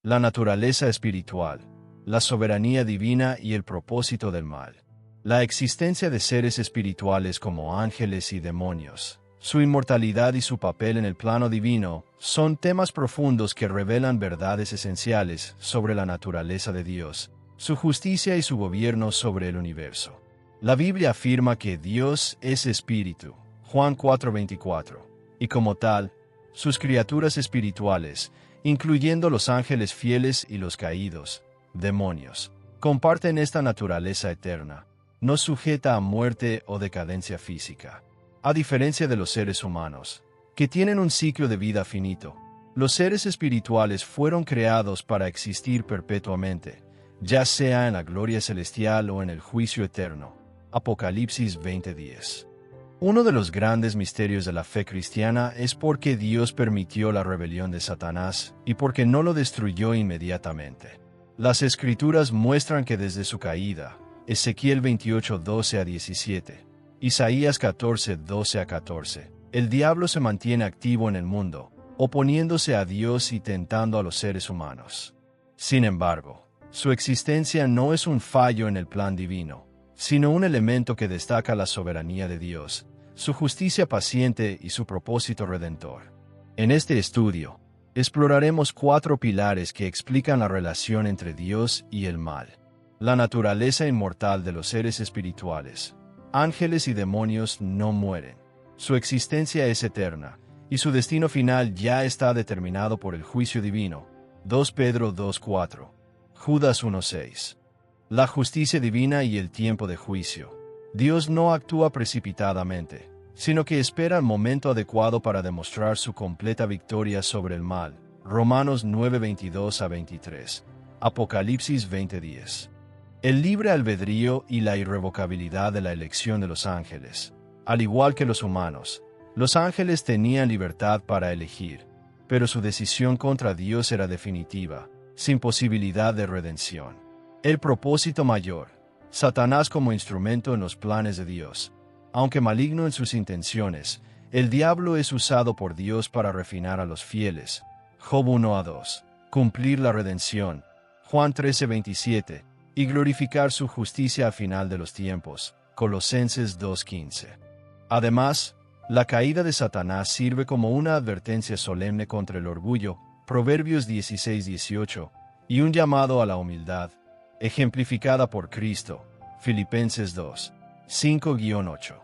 La naturaleza espiritual, la soberanía divina y el propósito del mal. La existencia de seres espirituales como ángeles y demonios, su inmortalidad y su papel en el plano divino, son temas profundos que revelan verdades esenciales sobre la naturaleza de Dios, su justicia y su gobierno sobre el universo. La Biblia afirma que Dios es espíritu, Juan 4:24, y como tal, sus criaturas espirituales, incluyendo los ángeles fieles y los caídos, demonios, comparten esta naturaleza eterna, no sujeta a muerte o decadencia física. A diferencia de los seres humanos, que tienen un ciclo de vida finito, los seres espirituales fueron creados para existir perpetuamente, ya sea en la gloria celestial o en el juicio eterno. Apocalipsis 20:10. Uno de los grandes misterios de la fe cristiana es por qué Dios permitió la rebelión de Satanás y por qué no lo destruyó inmediatamente. Las Escrituras muestran que desde su caída, Ezequiel 28:12-17, Isaías 14:12-14, el diablo se mantiene activo en el mundo, oponiéndose a Dios y tentando a los seres humanos. Sin embargo, su existencia no es un fallo en el plan divino, sino un elemento que destaca la soberanía de Dios, su justicia paciente y su propósito redentor. En este estudio, exploraremos 4 pilares que explican la relación entre Dios y el mal. La naturaleza inmortal de los seres espirituales. Ángeles y demonios no mueren. Su existencia es eterna, y su destino final ya está determinado por el juicio divino. 2 Pedro 2:4. Judas 1:6. La justicia divina y el tiempo de juicio. Dios no actúa precipitadamente, sino que espera el momento adecuado para demostrar su completa victoria sobre el mal. Romanos 9:22-23. Apocalipsis 20:10. El libre albedrío y la irrevocabilidad de la elección de los ángeles. Al igual que los humanos, los ángeles tenían libertad para elegir, pero su decisión contra Dios era definitiva, sin posibilidad de redención. El propósito mayor. Satanás como instrumento en los planes de Dios. Aunque maligno en sus intenciones, el diablo es usado por Dios para refinar a los fieles. Job 1:2. Cumplir la redención. Juan 13:27. Y glorificar su justicia al final de los tiempos. Colosenses 2:15. Además, la caída de Satanás sirve como una advertencia solemne contra el orgullo. Proverbios 16:18. Y un llamado a la humildad, ejemplificada por Cristo. Filipenses 2:5-8.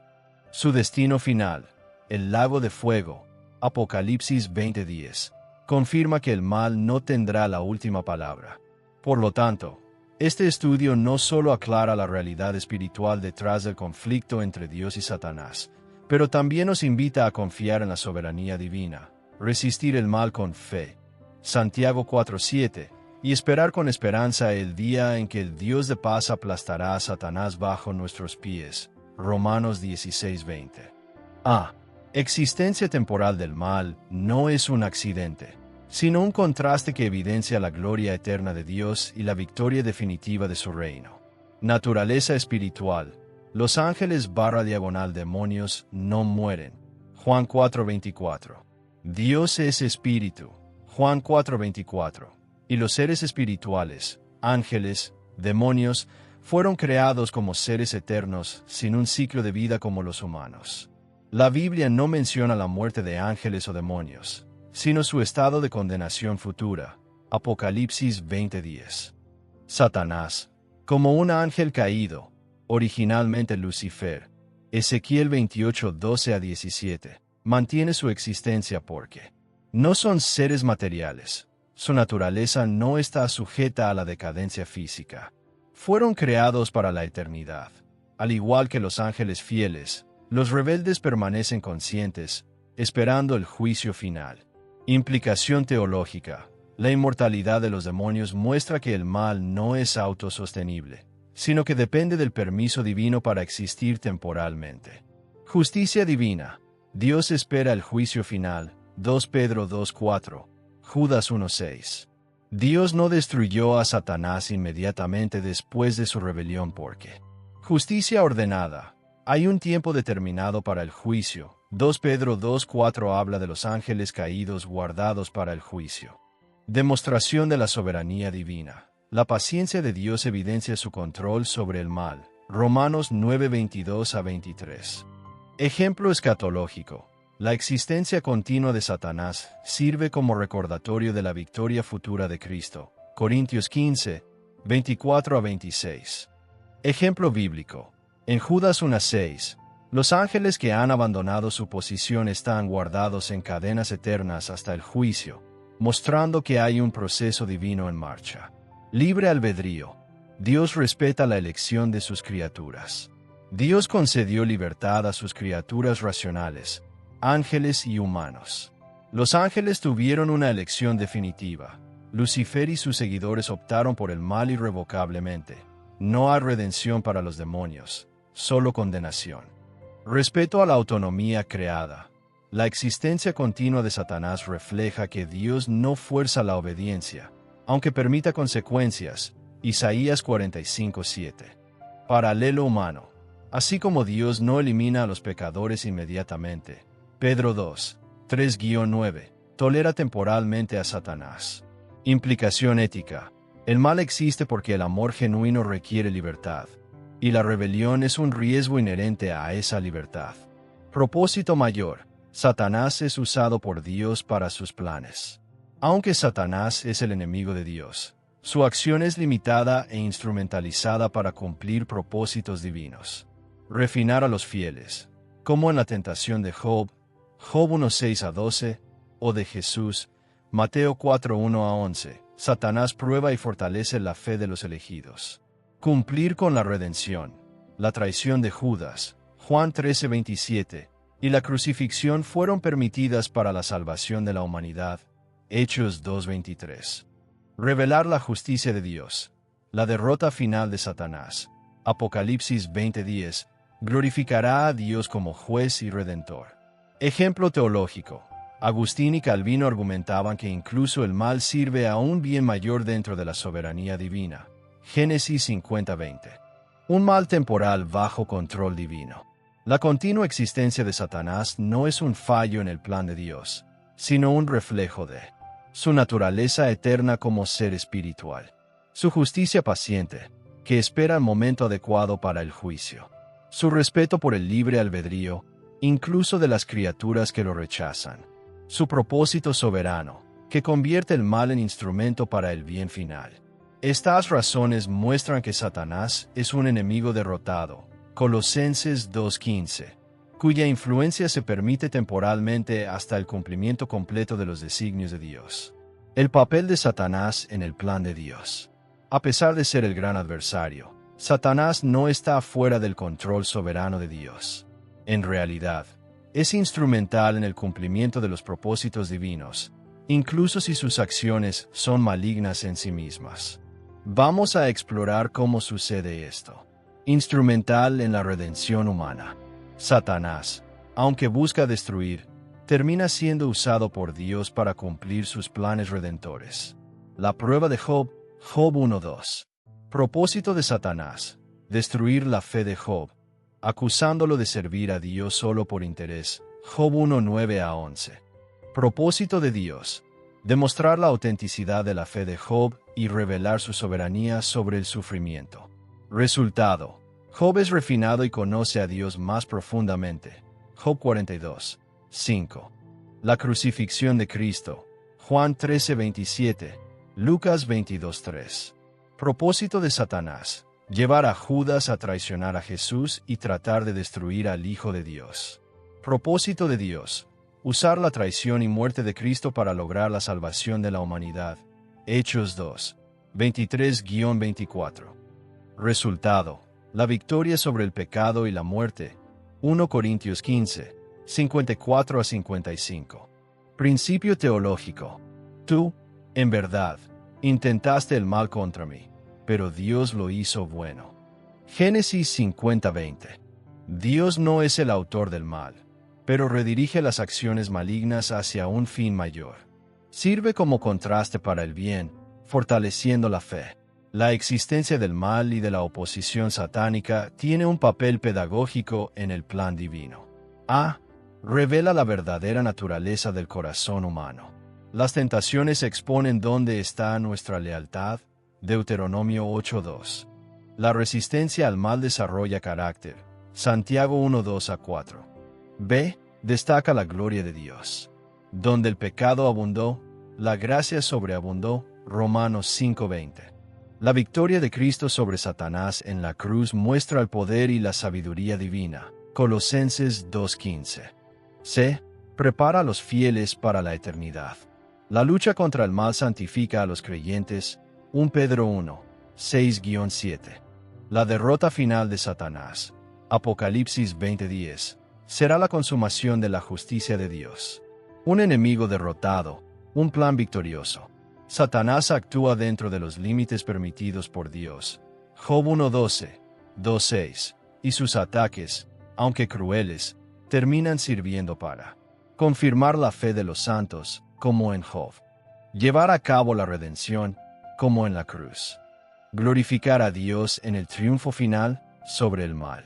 Su destino final, el lago de fuego. Apocalipsis 20:10. Confirma que el mal no tendrá la última palabra. Por lo tanto, este estudio no solo aclara la realidad espiritual detrás del conflicto entre Dios y Satanás, pero también nos invita a confiar en la soberanía divina, resistir el mal con fe. Santiago 4:7. Y esperar con esperanza el día en que el Dios de paz aplastará a Satanás bajo nuestros pies. Romanos 16:20. Existencia temporal del mal no es un accidente, sino un contraste que evidencia la gloria eterna de Dios y la victoria definitiva de su reino. Naturaleza espiritual. Los ángeles /demonios no mueren. Juan 4:24. Dios es espíritu. Juan 4:24. Y los seres espirituales, ángeles, demonios, fueron creados como seres eternos, sin un ciclo de vida como los humanos. La Biblia no menciona la muerte de ángeles o demonios, sino su estado de condenación futura. Apocalipsis 20:10. Satanás, como un ángel caído, originalmente Lucifer, Ezequiel 28:12-17, mantiene su existencia porque no son seres materiales. Su naturaleza no está sujeta a la decadencia física. Fueron creados para la eternidad. Al igual que los ángeles fieles, los rebeldes permanecen conscientes, esperando el juicio final. Implicación teológica. La inmortalidad de los demonios muestra que el mal no es autosostenible, sino que depende del permiso divino para existir temporalmente. Justicia divina. Dios espera el juicio final. 2 Pedro 2:4. Judas 1:6. Dios no destruyó a Satanás inmediatamente después de su rebelión porque justicia ordenada. Hay un tiempo determinado para el juicio. 2 Pedro 2:4 habla de los ángeles caídos guardados para el juicio. Demostración de la soberanía divina. La paciencia de Dios evidencia su control sobre el mal. Romanos 9:22-23. Ejemplo escatológico. La existencia continua de Satanás sirve como recordatorio de la victoria futura de Cristo. Corintios 15:24-26. Ejemplo bíblico. En Judas 1:6, los ángeles que han abandonado su posición están guardados en cadenas eternas hasta el juicio, mostrando que hay un proceso divino en marcha. Libre albedrío. Dios respeta la elección de sus criaturas. Dios concedió libertad a sus criaturas racionales, ángeles y humanos. Los ángeles tuvieron una elección definitiva. Lucifer y sus seguidores optaron por el mal irrevocablemente. No hay redención para los demonios, solo condenación. Respeto a la autonomía creada. La existencia continua de Satanás refleja que Dios no fuerza la obediencia, aunque permita consecuencias. Isaías 45:7. Paralelo humano. Así como Dios no elimina a los pecadores inmediatamente, Pedro 2:3-9, tolera temporalmente a Satanás. Implicación ética. El mal existe porque el amor genuino requiere libertad, y la rebelión es un riesgo inherente a esa libertad. Propósito mayor. Satanás es usado por Dios para sus planes. Aunque Satanás es el enemigo de Dios, su acción es limitada e instrumentalizada para cumplir propósitos divinos. Refinar a los fieles, como en la tentación de Job, Job 1:6-12, o de Jesús, Mateo 4:1-11, Satanás prueba y fortalece la fe de los elegidos. Cumplir con la redención, la traición de Judas, Juan 13:27, y la crucifixión fueron permitidas para la salvación de la humanidad, Hechos 2:23. Revelar la justicia de Dios, la derrota final de Satanás, Apocalipsis 20:10, glorificará a Dios como juez y redentor. Ejemplo teológico. Agustín y Calvino argumentaban que incluso el mal sirve a un bien mayor dentro de la soberanía divina. Génesis 50:20. Un mal temporal bajo control divino. La continua existencia de Satanás no es un fallo en el plan de Dios, sino un reflejo de su naturaleza eterna como ser espiritual. Su justicia paciente, que espera el momento adecuado para el juicio. Su respeto por el libre albedrío, incluso de las criaturas que lo rechazan. Su propósito soberano, que convierte el mal en instrumento para el bien final. Estas razones muestran que Satanás es un enemigo derrotado, Colosenses 2:15, cuya influencia se permite temporalmente hasta el cumplimiento completo de los designios de Dios. El papel de Satanás en el plan de Dios. A pesar de ser el gran adversario, Satanás no está fuera del control soberano de Dios. En realidad, es instrumental en el cumplimiento de los propósitos divinos, incluso si sus acciones son malignas en sí mismas. Vamos a explorar cómo sucede esto. Instrumental en la redención humana. Satanás, aunque busca destruir, termina siendo usado por Dios para cumplir sus planes redentores. La prueba de Job, Job 1:2. Propósito de Satanás, destruir la fe de Job, acusándolo de servir a Dios solo por interés, Job 1:9-11. Propósito de Dios, demostrar la autenticidad de la fe de Job y revelar su soberanía sobre el sufrimiento. Resultado, Job es refinado y conoce a Dios más profundamente, Job 42:5. La crucifixión de Cristo, Juan 13:27, Lucas 22:3. Propósito de Satanás, llevar a Judas a traicionar a Jesús y tratar de destruir al Hijo de Dios. Propósito de Dios, usar la traición y muerte de Cristo para lograr la salvación de la humanidad. Hechos 2:23-24. Resultado, la victoria sobre el pecado y la muerte. 1 Corintios 15:54-55. Principio teológico. Tú, en verdad, intentaste el mal contra mí, pero Dios lo hizo bueno. Génesis 50:20. Dios no es el autor del mal, pero redirige las acciones malignas hacia un fin mayor. Sirve como contraste para el bien, fortaleciendo la fe. La existencia del mal y de la oposición satánica tiene un papel pedagógico en el plan divino. A. Revela la verdadera naturaleza del corazón humano. Las tentaciones exponen dónde está nuestra lealtad. Deuteronomio 8:2. La resistencia al mal desarrolla carácter. Santiago 1:2-4. B. Destaca la gloria de Dios. Donde el pecado abundó, la gracia sobreabundó. Romanos 5:20. La victoria de Cristo sobre Satanás en la cruz muestra el poder y la sabiduría divina. Colosenses 2:15. C. Prepara a los fieles para la eternidad. La lucha contra el mal santifica a los creyentes. 1 Pedro 1:6-7. La derrota final de Satanás. Apocalipsis 20:10. Será la consumación de la justicia de Dios. Un enemigo derrotado, un plan victorioso. Satanás actúa dentro de los límites permitidos por Dios. Job 1:12, 2:6. Y sus ataques, aunque crueles, terminan sirviendo para confirmar la fe de los santos, como en Job. Llevar a cabo la redención, como en la cruz. Glorificar a Dios en el triunfo final sobre el mal.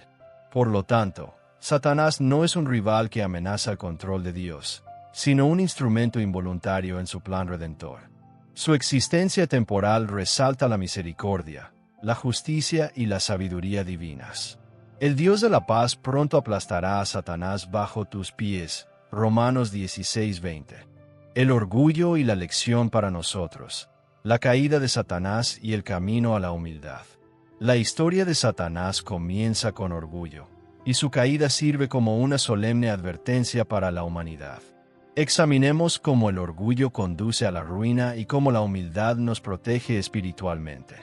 Por lo tanto, Satanás no es un rival que amenaza el control de Dios, sino un instrumento involuntario en su plan redentor. Su existencia temporal resalta la misericordia, la justicia y la sabiduría divinas. El Dios de la paz pronto aplastará a Satanás bajo tus pies. Romanos 16:20. El orgullo y la lección para nosotros. La caída de Satanás y el camino a la humildad. La historia de Satanás comienza con orgullo, y su caída sirve como una solemne advertencia para la humanidad. Examinemos cómo el orgullo conduce a la ruina y cómo la humildad nos protege espiritualmente.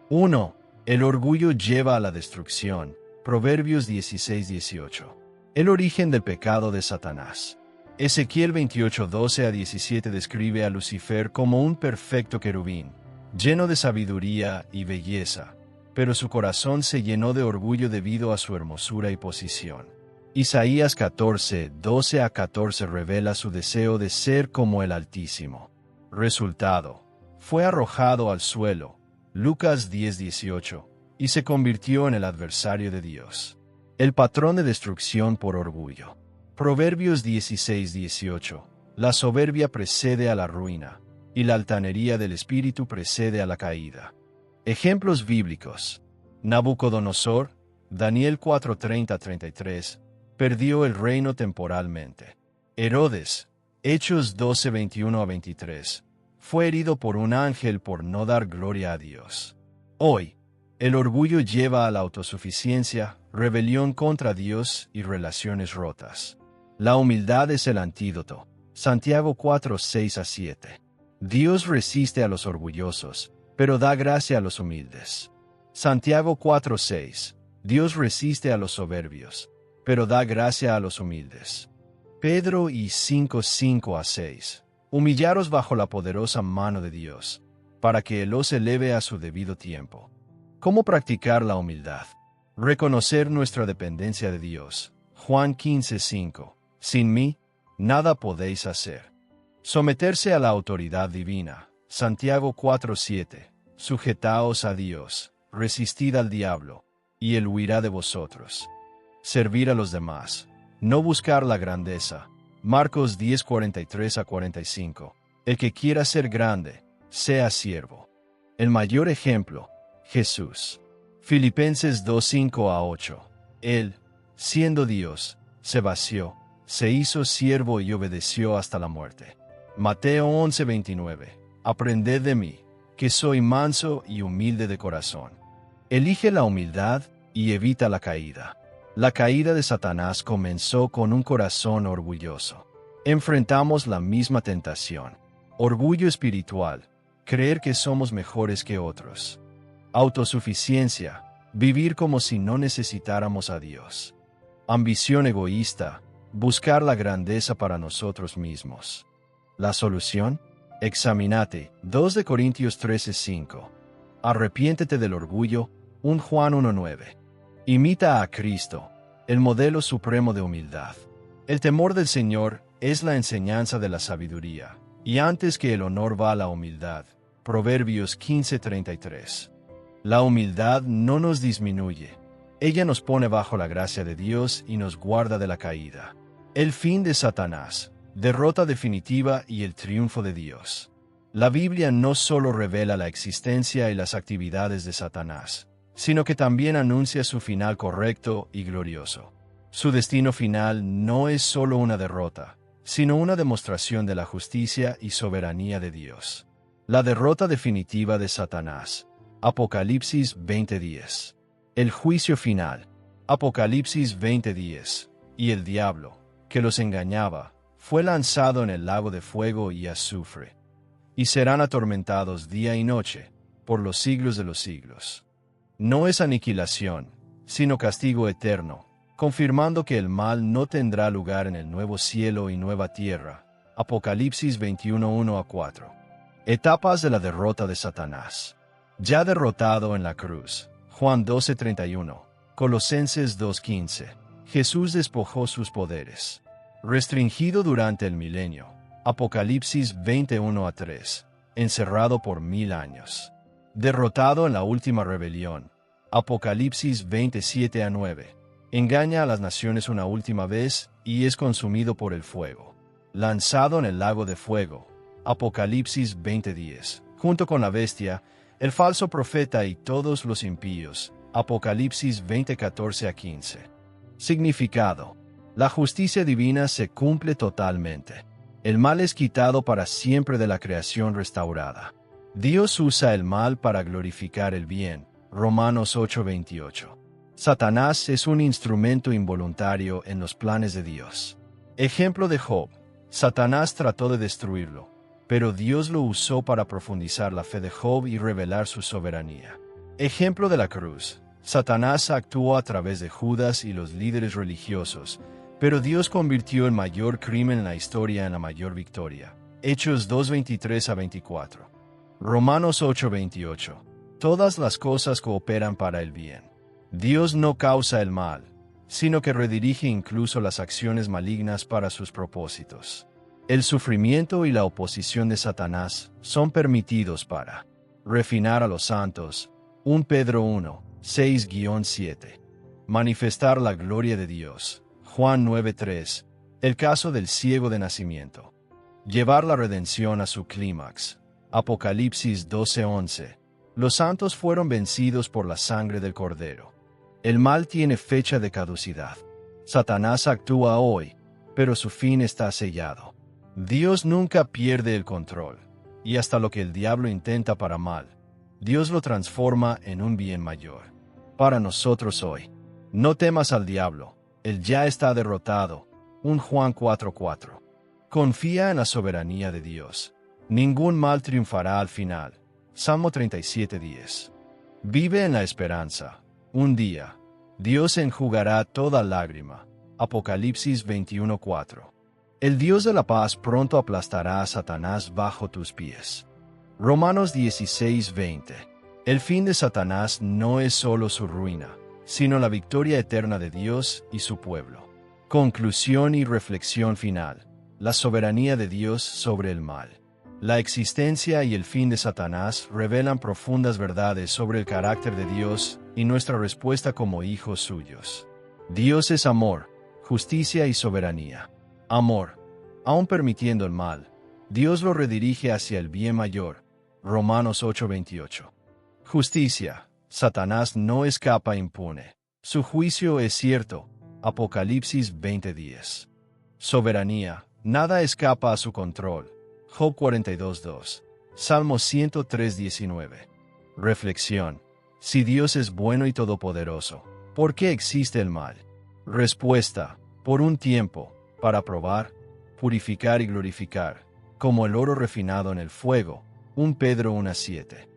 1. El orgullo lleva a la destrucción. Proverbios 16:18. El origen del pecado de Satanás. Ezequiel 28:12-17 describe a Lucifer como un perfecto querubín, lleno de sabiduría y belleza, pero su corazón se llenó de orgullo debido a su hermosura y posición. Isaías 14:12-14 revela su deseo de ser como el Altísimo. Resultado: fue arrojado al suelo, Lucas 10:18, y se convirtió en el adversario de Dios. El patrón de destrucción por orgullo. Proverbios 16:18. La soberbia precede a la ruina, y la altanería del espíritu precede a la caída. Ejemplos bíblicos. Nabucodonosor, Daniel 4:30-33, perdió el reino temporalmente. Herodes, Hechos 12:21-23, fue herido por un ángel por no dar gloria a Dios. Hoy, el orgullo lleva a la autosuficiencia, rebelión contra Dios y relaciones rotas. La humildad es el antídoto. Santiago 4:6-7. Dios resiste a los orgullosos, pero da gracia a los humildes. Santiago 4:6. Dios resiste a los soberbios, pero da gracia a los humildes. Pedro y 5:5-6. Humillaros bajo la poderosa mano de Dios, para que Él os eleve a su debido tiempo. ¿Cómo practicar la humildad? Reconocer nuestra dependencia de Dios. Juan 15:5. Sin mí, nada podéis hacer. Someterse a la autoridad divina. Santiago 4:7. Sujetaos a Dios, resistid al diablo, y él huirá de vosotros. Servir a los demás. No buscar la grandeza. Marcos 10:43-45. El que quiera ser grande, sea siervo. El mayor ejemplo, Jesús. Filipenses 2:5-8. Él, siendo Dios, se vació, se hizo siervo y obedeció hasta la muerte. Mateo 11:29. Aprended de mí, que soy manso y humilde de corazón. Elige la humildad y evita la caída. La caída de Satanás comenzó con un corazón orgulloso. Enfrentamos la misma tentación. Orgullo espiritual, creer que somos mejores que otros. Autosuficiencia, vivir como si no necesitáramos a Dios. Ambición egoísta, buscar la grandeza para nosotros mismos. ¿La solución? Examinate. 2 de Corintios 13:5. Arrepiéntete del orgullo. 1 Juan 1:9. Imita a Cristo, el modelo supremo de humildad. El temor del Señor es la enseñanza de la sabiduría, y antes que el honor va la humildad. Proverbios 15:33. La humildad no nos disminuye. Ella nos pone bajo la gracia de Dios y nos guarda de la caída. El fin de Satanás. derrota definitiva y el triunfo de Dios. La Biblia no solo revela la existencia y las actividades de Satanás, sino que también anuncia su final correcto y glorioso. Su destino final no es solo una derrota, sino una demostración de la justicia y soberanía de Dios. La derrota definitiva de Satanás. Apocalipsis 20:10. El juicio final. Apocalipsis 20:10. Y el diablo, que los engañaba, fue lanzado en el lago de fuego y azufre. Y serán atormentados día y noche, por los siglos de los siglos. No es aniquilación, sino castigo eterno, confirmando que el mal no tendrá lugar en el nuevo cielo y nueva tierra. Apocalipsis 21:1-4. Etapas de la derrota de Satanás. Ya derrotado en la cruz. Juan 12:31. Colosenses 2:15. Jesús despojó sus poderes. Restringido durante el milenio. Apocalipsis 21:3. Encerrado por 1000 años. Derrotado en la última rebelión. Apocalipsis 27:9. Engaña a las naciones una última vez y es consumido por el fuego. Lanzado en el lago de fuego. Apocalipsis 20:10. Junto con la bestia, el falso profeta y todos los impíos. Apocalipsis 20:14-15. Significado. La justicia divina se cumple totalmente. El mal es quitado para siempre de la creación restaurada. Dios usa el mal para glorificar el bien. Romanos 8:28. Satanás es un instrumento involuntario en los planes de Dios. Ejemplo de Job. Satanás trató de destruirlo, pero Dios lo usó para profundizar la fe de Job y revelar su soberanía. Ejemplo de la cruz. Satanás actuó a través de Judas y los líderes religiosos, pero Dios convirtió el mayor crimen en la historia en la mayor victoria. Hechos 2:23-24. Romanos 8:28. Todas las cosas cooperan para el bien. Dios no causa el mal, sino que redirige incluso las acciones malignas para sus propósitos. El sufrimiento y la oposición de Satanás son permitidos para refinar a los santos. 1 Pedro 1:6-7. Manifestar la gloria de Dios. Juan 9:3. El caso del ciego de nacimiento. Llevar la redención a su clímax. Apocalipsis 12:11. Los santos fueron vencidos por la sangre del Cordero. El mal tiene fecha de caducidad. Satanás actúa hoy, pero su fin está sellado. Dios nunca pierde el control, y hasta lo que el diablo intenta para mal, Dios lo transforma en un bien mayor. Para nosotros hoy, no temas al diablo, él ya está derrotado. 1 Juan 4:4. Confía en la soberanía de Dios. Ningún mal triunfará al final. Salmo 37:10. Vive en la esperanza. Un día, Dios enjugará toda lágrima. Apocalipsis 21:4. El Dios de la paz pronto aplastará a Satanás bajo tus pies. Romanos 16:20. El fin de Satanás no es solo su ruina, sino la victoria eterna de Dios y su pueblo. Conclusión y reflexión final. La soberanía de Dios sobre el mal. La existencia y el fin de Satanás revelan profundas verdades sobre el carácter de Dios y nuestra respuesta como hijos suyos. Dios es amor, justicia y soberanía. Amor. Aun permitiendo el mal, Dios lo redirige hacia el bien mayor. Romanos 8:28. Justicia. Satanás no escapa impune. Su juicio es cierto. Apocalipsis 20:10. Soberanía. Nada escapa a su control. Job 42:2. Salmo 103:19. Reflexión. Si Dios es bueno y todopoderoso, ¿por qué existe el mal? Respuesta. Por un tiempo, para probar, purificar y glorificar, como el oro refinado en el fuego. 1 Pedro 1:7.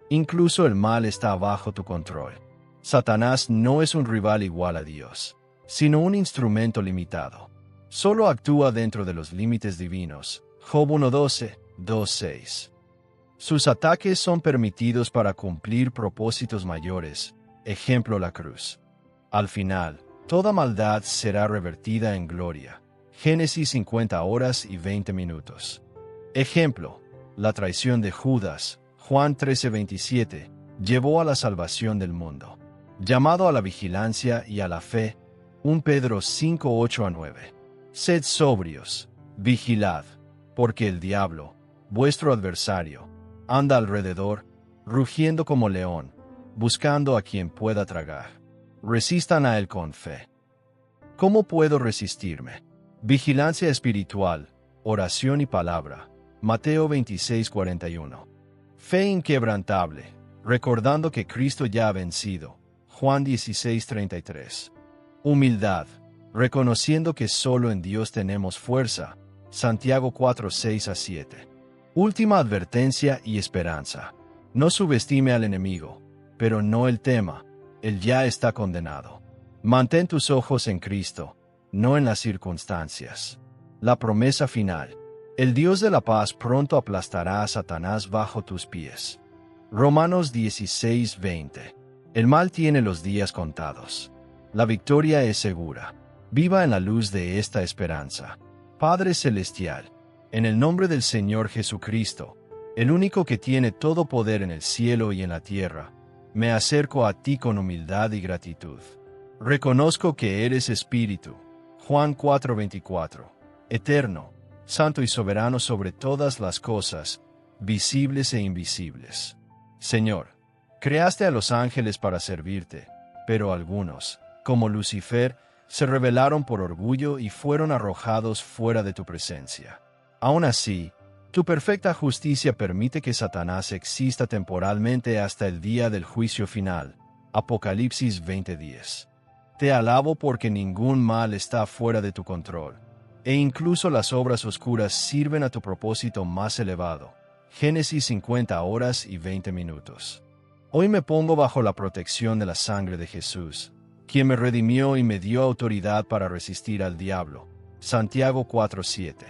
Incluso el mal está bajo tu control. Satanás no es un rival igual a Dios, sino un instrumento limitado. Solo actúa dentro de los límites divinos. Job 1:12, 2:6. Sus ataques son permitidos para cumplir propósitos mayores, ejemplo la cruz. Al final, toda maldad será revertida en gloria. Génesis 50 horas y 20 minutos. Ejemplo, la traición de Judas, Juan 13:27, llevó a la salvación del mundo. Llamado a la vigilancia y a la fe, 1 Pedro 5:8-9. Sed sobrios, Vigilad, porque el diablo, vuestro adversario, anda alrededor, rugiendo como león, buscando a quien pueda tragar. Resistan a él con fe. ¿Cómo puedo resistirme? Vigilancia espiritual, oración y palabra. Mateo 26:41. Fe inquebrantable, recordando que Cristo ya ha vencido. Juan 16:33. Humildad, reconociendo que solo en Dios tenemos fuerza. Santiago 4:6-7. Última advertencia y esperanza. No subestime al enemigo, pero no el tema, él ya está condenado. Mantén tus ojos en Cristo, no en las circunstancias. La promesa final. El Dios de la paz pronto aplastará a Satanás bajo tus pies. Romanos 16:20. El mal tiene los días contados. La victoria es segura. Viva en la luz de esta esperanza. Padre Celestial, en el nombre del Señor Jesucristo, el único que tiene todo poder en el cielo y en la tierra, me acerco a ti con humildad y gratitud. Reconozco que eres Espíritu. Juan 4:24. Eterno, santo y soberano sobre todas las cosas, visibles e invisibles. Señor, creaste a los ángeles para servirte, pero algunos, como Lucifer, se rebelaron por orgullo y fueron arrojados fuera de tu presencia. Aún así, tu perfecta justicia permite que Satanás exista temporalmente hasta el día del juicio final. Apocalipsis 20:10. Te alabo porque ningún mal está fuera de tu control, e incluso las obras oscuras sirven a tu propósito más elevado. Génesis 50 horas y 20 minutos. Hoy me pongo bajo la protección de la sangre de Jesús, quien me redimió y me dio autoridad para resistir al diablo. Santiago 4:7.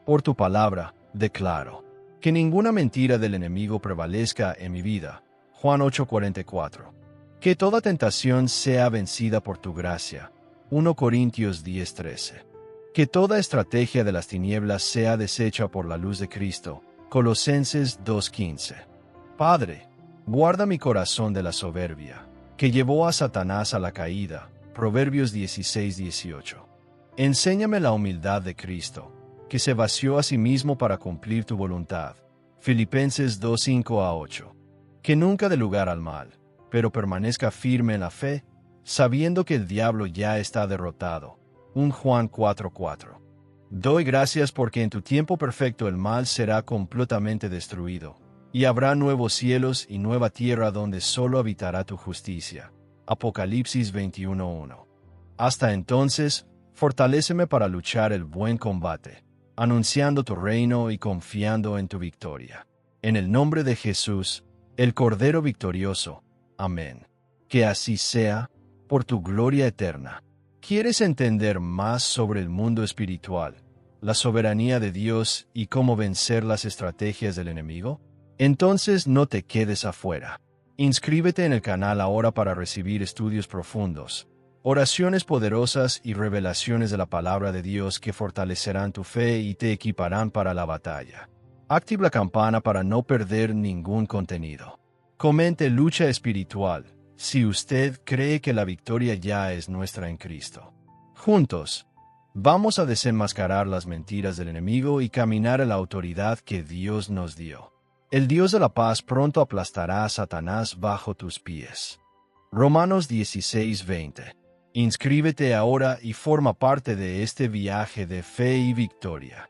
Por tu palabra, declaro que ninguna mentira del enemigo prevalezca en mi vida. Juan 8:44. Que toda tentación sea vencida por tu gracia. 1 Corintios 10:13. Que toda estrategia de las tinieblas sea deshecha por la luz de Cristo. Colosenses 2:15. Padre, guarda mi corazón de la soberbia, que llevó a Satanás a la caída. Proverbios 16:18. Enséñame la humildad de Cristo, que se vació a sí mismo para cumplir tu voluntad. Filipenses 2:5-8. Que nunca dé lugar al mal, pero permanezca firme en la fe, sabiendo que el diablo ya está derrotado. 1 Juan 4:4. Doy gracias porque en tu tiempo perfecto el mal será completamente destruido, y habrá nuevos cielos y nueva tierra donde solo habitará tu justicia. Apocalipsis 21:1. Hasta entonces, fortaléceme para luchar el buen combate, anunciando tu reino y confiando en tu victoria. En el nombre de Jesús, el Cordero victorioso. Amén. Que así sea, por tu gloria eterna. ¿Quieres entender más sobre el mundo espiritual, la soberanía de Dios y cómo vencer las estrategias del enemigo? Entonces no te quedes afuera. Inscríbete en el canal ahora para recibir estudios profundos, oraciones poderosas y revelaciones de la palabra de Dios que fortalecerán tu fe y te equiparán para la batalla. Activa la campana para no perder ningún contenido. Comente Lucha Espiritual si usted cree que la victoria ya es nuestra en Cristo. Juntos, vamos a desenmascarar las mentiras del enemigo y caminar en la autoridad que Dios nos dio. El Dios de la paz pronto aplastará a Satanás bajo tus pies. Romanos 16:20. Inscríbete ahora y forma parte de este viaje de fe y victoria.